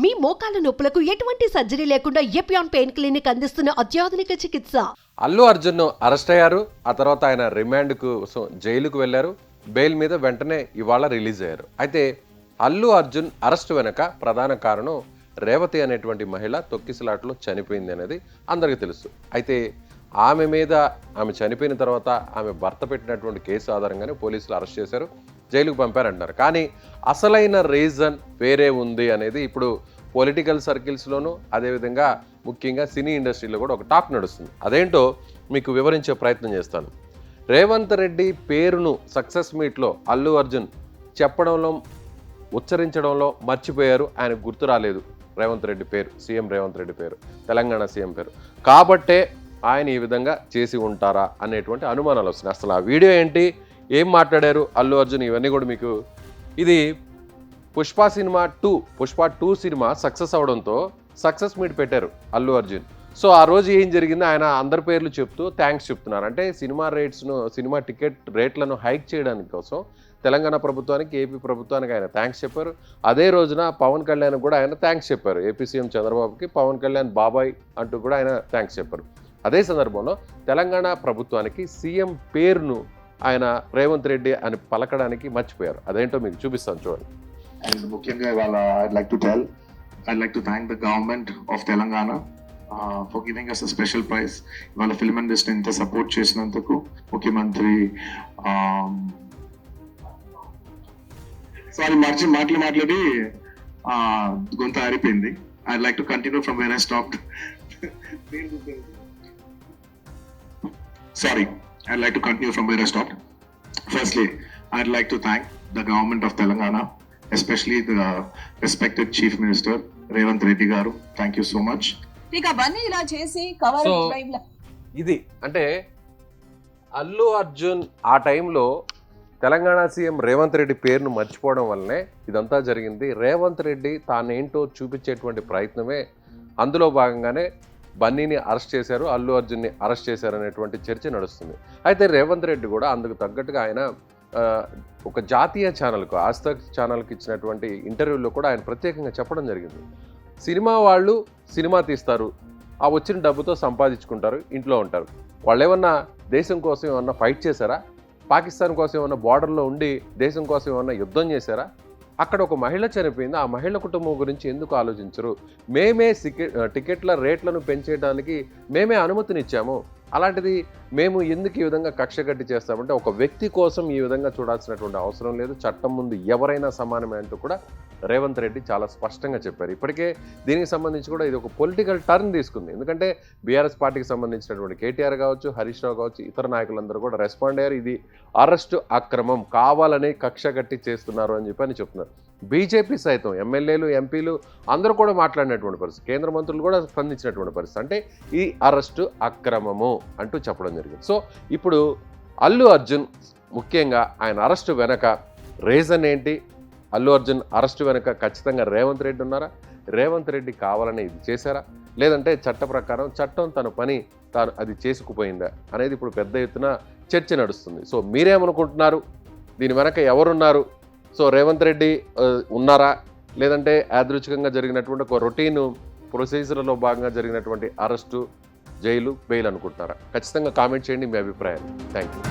మీ మోకాల నొప్పులకు ఎటువంటి సర్జరీ లేకుండా ఎపియాన్ పెయిన్ క్లినిక్ అందిస్తున్న అత్యాధునిక చికిత్స. అల్లు అర్జున్ అరెస్ట్ అయ్యారు. ఆ తర్వాత ఆయన రిమాండ్కు జైలుకు వెళ్ళారు. బెయిల్ మీద వెంటనే ఇవాళ రిలీజ్ అయ్యారు. అయితే అల్లు అర్జున్ అరెస్ట్ వెనక ప్రధాన కారణం రేవతి అనేటువంటి మహిళ తొక్కిసలాటలో చనిపోయింది అనేది అందరికీ తెలుసు. అయితే ఆమె చనిపోయిన తర్వాత ఆమె భర్త పెట్టినటువంటి కేసు ఆధారంగానే పోలీసులు అరెస్ట్ చేశారు, జైలుకు పంపారంటున్నారు. కానీ అసలైన రీజన్ వేరే ఉంది అనేది ఇప్పుడు పొలిటికల్ సర్కిల్స్లోనూ అదేవిధంగా ముఖ్యంగా సినీ ఇండస్ట్రీలో కూడా ఒక టాక్ నడుస్తుంది. అదేంటో మీకు వివరించే ప్రయత్నం చేస్తాను. రేవంత్ రెడ్డి పేరును సక్సెస్ మీట్లో అల్లు అర్జున్ చెప్పడంలో ఉచ్చరించడంలో మర్చిపోయారు. ఆయనకు గుర్తు రాలేదు రేవంత్ రెడ్డి పేరు, సీఎం రేవంత్ రెడ్డి పేరు, తెలంగాణ సీఎం పేరు. కాబట్టే ఆయన ఈ విధంగా చేసి ఉంటారా అనేటువంటి అనుమానాలు వస్తున్నాయి. అసలు ఆ వీడియో ఏంటి, ఏం మాట్లాడారు అల్లు అర్జున్, ఇవన్నీ కూడా మీకు ఇది పుష్ప 2 సినిమా సక్సెస్ అవడంతో సక్సెస్ మీట్ పెట్టారు అల్లు అర్జున్. సో ఆ రోజు ఏం జరిగింది, ఆయన అందరి పేర్లు చెప్తూ థ్యాంక్స్ చెప్తున్నారు. అంటే సినిమా టికెట్ రేట్లను హైక్ చేయడానికి కోసం తెలంగాణ ప్రభుత్వానికి, ఏపీ ప్రభుత్వానికి ఆయన థ్యాంక్స్ చెప్పారు. అదే రోజున పవన్ కళ్యాణ్ కూడా ఆయన థ్యాంక్స్ చెప్పారు. ఏపీ సీఎం చంద్రబాబుకి పవన్ కళ్యాణ్ బాబాయ్ అంటూ కూడా ఆయన థ్యాంక్స్ చెప్పారు. అదే సందర్భంలో తెలంగాణ ప్రభుత్వానికి సీఎం పేరును ఆయన రేవంత్ రెడ్డి అని పలకడానికి మర్చిపోయారు. అదేంటో మీకు చూపిస్తాను చూడండి. And ముఖ్యంగా ఇవాళ I'd like to thank the government of Telangana for giving us a special prize. ఇవాళ ఫిల్మ్ ఇండస్ట్రీ ఇంత సపోర్ట్ చేసినందుకు ముఖ్యమంత్రి మాట్లాడి గొంతు ఆరిపోయింది. I'd like to continue from where I stopped. I'd like to continue from where I stopped. Firstly, I'd like to thank the government of Telangana, especially the respected Chief Minister Revanth Reddy garu. Thank you so much. ఇలా చేసి cover drive ఇది అంటే అల్లు అర్జున్ ఆ టైంలో Telangana CM Revanth Reddy పేరును మర్చిపోవడం వల్లనే ఇదంతా జరిగింది. రేవంత్ రెడ్డి తానేంటో చూపించేటువంటి ప్రయత్నమే అందులో భాగంగానే బన్నీని అరెస్ట్ చేశారు, అల్లు అర్జున్ని అరెస్ట్ చేశారు అనేటువంటి చర్చ నడుస్తుంది. అయితే రేవంత్ రెడ్డి కూడా అందుకు తగ్గట్టుగా ఆయన ఒక జాతీయ ఛానల్కు, ఆజ్తక్ ఛానల్కి ఇచ్చినటువంటి ఇంటర్వ్యూలో కూడా ఆయన ప్రత్యేకంగా చెప్పడం జరిగింది. సినిమా వాళ్ళు సినిమా తీస్తారు, ఆ వచ్చిన డబ్బుతో సంపాదించుకుంటారు, ఇంట్లో ఉంటారు. వాళ్ళు ఏమన్నా దేశం కోసం ఏమన్నా ఫైట్ చేశారా? పాకిస్తాన్ కోసం ఏమన్నా బార్డర్లో ఉండి దేశం కోసం ఏమన్నా యుద్ధం చేశారా? అక్కడ ఒక మహిళ చనిపోయింది, ఆ మహిళ కుటుంబం గురించి ఎందుకు ఆలోచించరు? మేమే టికెట్ల రేట్లను పెంచేయడానికి మేమే అనుమతినిచ్చాము, అలాంటిది మేము ఎందుకు ఈ విధంగా కక్ష కట్టి చేస్తామంటే ఒక వ్యక్తి కోసం ఈ విధంగా చూడాల్సినటువంటి అవసరం లేదు, చట్టం ముందు ఎవరైనా సమానమే అంటూ కూడా రేవంత్ రెడ్డి చాలా స్పష్టంగా చెప్పారు. ఇప్పటికే దీనికి సంబంధించి కూడా ఇది ఒక పొలిటికల్ టర్న్ తీసుకుంది. ఎందుకంటే బీఆర్ఎస్ పార్టీకి సంబంధించినటువంటి కేటీఆర్ కావచ్చు, హరీష్ రావు కావచ్చు, ఇతర నాయకులందరూ కూడా రెస్పాండ్ అయ్యారు. ఇది అరెస్టు అక్రమం, కావాలని కక్ష కట్టి చేస్తున్నారు అని చెప్తున్నారు. బీజేపీ సైతం ఎమ్మెల్యేలు, ఎంపీలు అందరూ కూడా మాట్లాడినటువంటి పరిస్థితి, కేంద్ర మంత్రులు కూడా స్పందించినటువంటి పరిస్థితి. అంటే ఈ అరెస్టు అక్రమము అంటూ చెప్పడం జరిగింది. సో ఇప్పుడు అల్లు అర్జున్ ముఖ్యంగా ఆయన అరెస్టు వెనక రీజన్ ఏంటి? అల్లు అర్జున్ అరెస్టు వెనక ఖచ్చితంగా రేవంత్ రెడ్డి ఉన్నారా? రేవంత్ రెడ్డి కావాలని ఇది చేశారా? లేదంటే చట్ట ప్రకారం చట్టం తన పని తాను అది చేసుకుపోయిందా అనేది ఇప్పుడు పెద్ద ఎత్తున చర్చ నడుస్తుంది. సో మీరేమనుకుంటున్నారు? దీని వెనక ఎవరున్నారు? సో రేవంత్ రెడ్డి ఉన్నారా, లేదంటే యాదృచ్ఛికంగా జరిగినటువంటి ఒక రొటీన్ ప్రొసీజర్లో భాగంగా జరిగినటువంటి అరెస్టు, జైలు, బెయిల్ అనుకుంటున్నారా? ఖచ్చితంగా కామెంట్ చేయండి మీ అభిప్రాయాన్ని. Thank you.